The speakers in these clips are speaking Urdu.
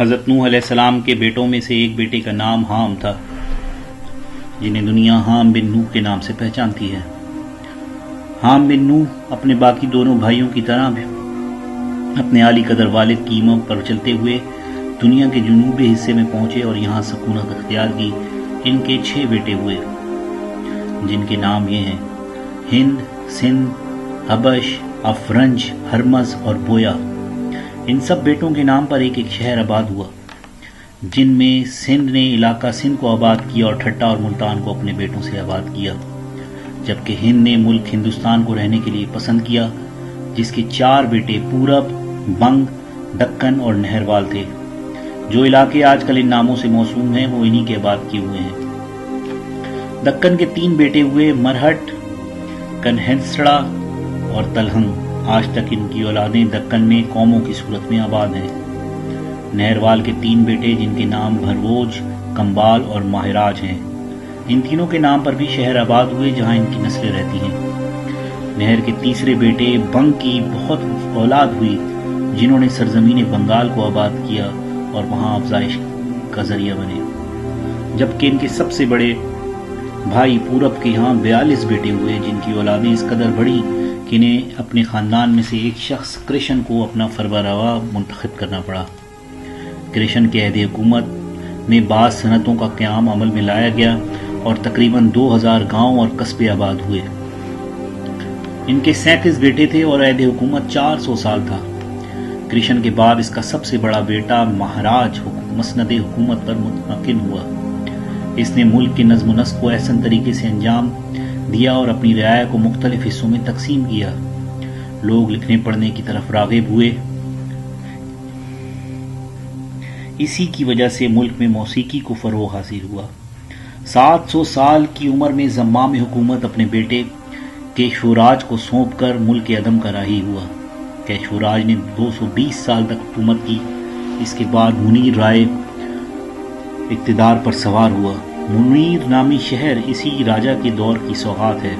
حضرت نوح علیہ السلام کے بیٹوں میں سے ایک بیٹے کا نام حام تھا، جنہیں دنیا حام بن نوح کے نام سے پہچانتی ہے۔ حام بن نوح اپنے باقی دونوں بھائیوں کی طرح اپنے عالی قدر والد کی ایمہ پر چلتے ہوئے دنیا کے جنوبی حصے میں پہنچے اور یہاں سکونت اختیار کی۔ ان کے 6 بیٹے ہوئے، جن کے نام یہ ہیں: ہند، سندھ، حبش، افرنج، ہرمز اور بویا۔ ان سب بیٹوں کے نام پر ایک ایک شہر آباد ہوا، جن میں سندھ نے علاقہ سندھ کو آباد کیا اور ٹھٹا اور ملتان کو اپنے بیٹوں سے آباد کیا، جبکہ ہند نے ملک ہندوستان کو رہنے کے لیے پسند کیا، جس کے 4 بیٹے پورب، بنگ، دکن اور نہروال تھے۔ جو علاقے آج کل ان ناموں سے موسوم ہیں وہ انہی کے آباد کیے ہوئے ہیں۔ دکن کے 3 بیٹے ہوئے: مرہٹ، کنہسڑا اور تلہنگ۔ آج تک ان کی اولادیں دکن میں قوموں کی صورت میں آباد ہیں۔ نہروال کے 3 بیٹے، جن کے نام بھروج، کمبال اور مہاراج ہیں۔ ان تینوں کے نام پر بھی شہر آباد ہوئے جہاں ان کی نسلیں رہتی ہیں۔ نہر کے تیسرے بیٹے بنگ کی بہت اولاد ہوئی، جنہوں نے سرزمین بنگال کو آباد کیا اور وہاں افزائش کا ذریعہ بنے، جبکہ ان کے سب سے بڑے بھائی پورب کے یہاں 42 بیٹے ہوئے، جن کی اولادیں اس قدر بڑھی کہ انہیں اپنے خاندان میں سے ایک شخص کرشن کو اپنا فرمانروا منتخب کرنا پڑا۔ کرشن کے عہد حکومت میں بعض صنعتوں کا قیام عمل میں لایا گیا اور تقریباً 2000 گاؤں اور قصبے آباد ہوئے۔ ان کے 37 بیٹے تھے اور عہد حکومت 400 سال تھا۔ کرشن کے بعد اس کا سب سے بڑا بیٹا مہاراج مسند حکومت پر متمکن ہوا۔ اس نے ملک کے نظم و نسق کو احسن طریقے سے انجام دیا اور اپنی رعایا کو مختلف حصوں میں تقسیم کیا۔ لوگ لکھنے پڑھنے کی طرف راغب ہوئے۔ اسی کی وجہ سے ملک میں موسیقی کو فروغ حاصل ہوا۔ 700 سال کی عمر میں زمام حکومت اپنے بیٹے کیشوراج کو سونپ کر ملک عدم کا راہی ہوا۔ کیشوراج نے 220 سال تک حکومت کی۔ اس کے بعد منیر رائے اقتدار پر سوار ہوا۔ منیر نامی شہر اسی راجہ کے دور کی سوغات ہے۔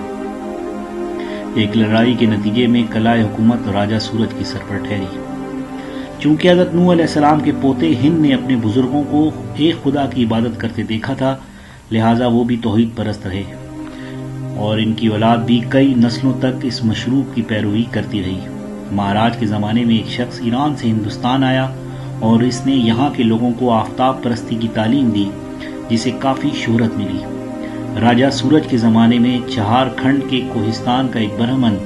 ایک لڑائی کے نتیجے میں قلعہ حکومت راجہ سورج کی سر پر ٹھہری۔ چونکہ حضرت نوح علیہ السلام کے پوتے ہند نے اپنے بزرگوں کو ایک خدا کی عبادت کرتے دیکھا تھا، لہٰذا وہ بھی توحید پرست رہے اور ان کی اولاد بھی کئی نسلوں تک اس مشروب کی پیروی کرتی رہی۔ مہاراج کے زمانے میں ایک شخص ایران سے ہندوستان آیا اور اس نے یہاں کے لوگوں کو آفتاب پرستی کی تعلیم دی، جسے کافی شہرت ملی۔ راجہ سورج کے زمانے میں چہار کھنڈ کے کوہستان کا ایک برہمن،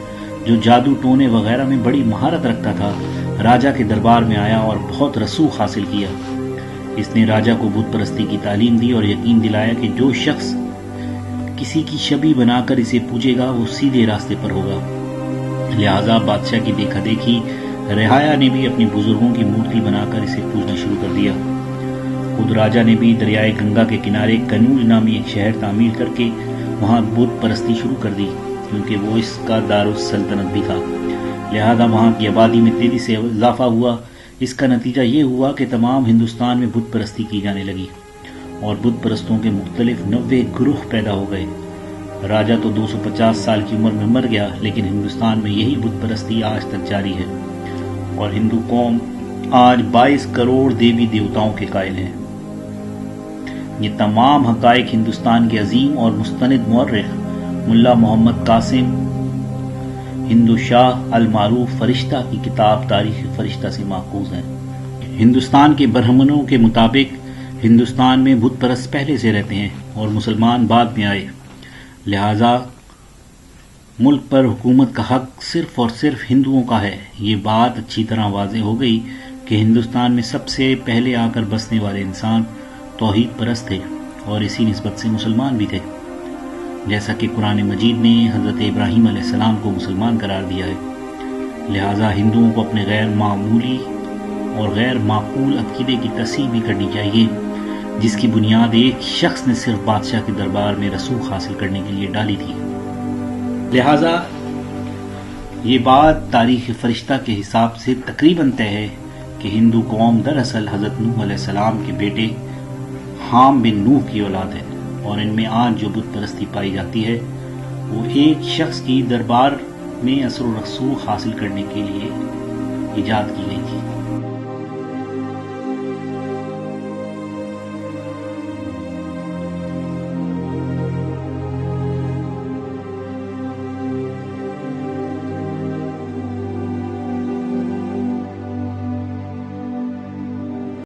جو جادو ٹونے وغیرہ میں بڑی مہارت رکھتا تھا، راجہ کے دربار میں آیا اور بہت رسوخ حاصل کیا۔ اس نے راجہ کو بت پرستی کی تعلیم دی اور یقین دلایا کہ جو شخص کسی کی شبیہ بنا کر اسے پوجے گا وہ سیدھے راستے پر ہوگا۔ لہٰذا بادشاہ کی دیکھا دیکھی رعایا نے بھی اپنی بزرگوں کی مورتی بنا کر اسے پوجنا شروع کر دیا۔ خود راجہ نے بھی دریائے گنگا کے کنارے کنوج نامی ایک شہر تعمیر کر کے وہاں بت پرستی شروع کر دی، کیونکہ وہ اس کا دارالسلطنت بھی تھا۔ لہذا وہاں کی آبادی میں تیزی سے اضافہ ہوا۔ اس کا نتیجہ یہ ہوا کہ تمام ہندوستان میں بت پرستی کی جانے لگی اور بت پرستوں کے مختلف 90 گروہ پیدا ہو گئے۔ راجہ تو 250 سال کی عمر میں مر گیا، لیکن ہندوستان میں یہی بت پرستی آج تک جاری ہے اور ہندو قوم آج 22 کروڑ دیوی دیوتاؤں کے قائل ہیں۔ یہ تمام حقائق ہندوستان کے عظیم اور مستند مورخ ملا محمد قاسم ہندو شاہ المعروف فرشتہ کی کتاب تاریخ فرشتہ سے ماخوذ ہیں۔ ہندوستان کے برہمنوں کے مطابق ہندوستان میں بت پرست پہلے سے رہتے ہیں اور مسلمان بعد میں آئے، لہذا ملک پر حکومت کا حق صرف اور صرف ہندوؤں کا ہے۔ یہ بات اچھی طرح واضح ہو گئی کہ ہندوستان میں سب سے پہلے آ کر بسنے والے انسان توحید پرست تھے اور اسی نسبت سے مسلمان بھی تھے، جیسا کہ قرآن مجید نے حضرت ابراہیم علیہ السلام کو مسلمان قرار دیا ہے۔ لہٰذا ہندوؤں کو اپنے غیر معمولی اور غیر معقول عقیدے کی تصحیح بھی کرنی چاہیے، جس کی بنیاد ایک شخص نے صرف بادشاہ کے دربار میں رسوخ حاصل کرنے کے لیے ڈالی تھی۔ لہٰذا یہ بات تاریخ فرشتہ کے حساب سے تقریباً طے ہے کہ ہندو قوم دراصل حضرت نوح علیہ السلام کے بیٹے حام بن نوح کی اولاد ہے، اور ان میں آج جو بت پرستی پائی جاتی ہے وہ ایک شخص کی دربار میں اثر و رسوخ حاصل کرنے کے لیے ایجاد کی گئی تھی۔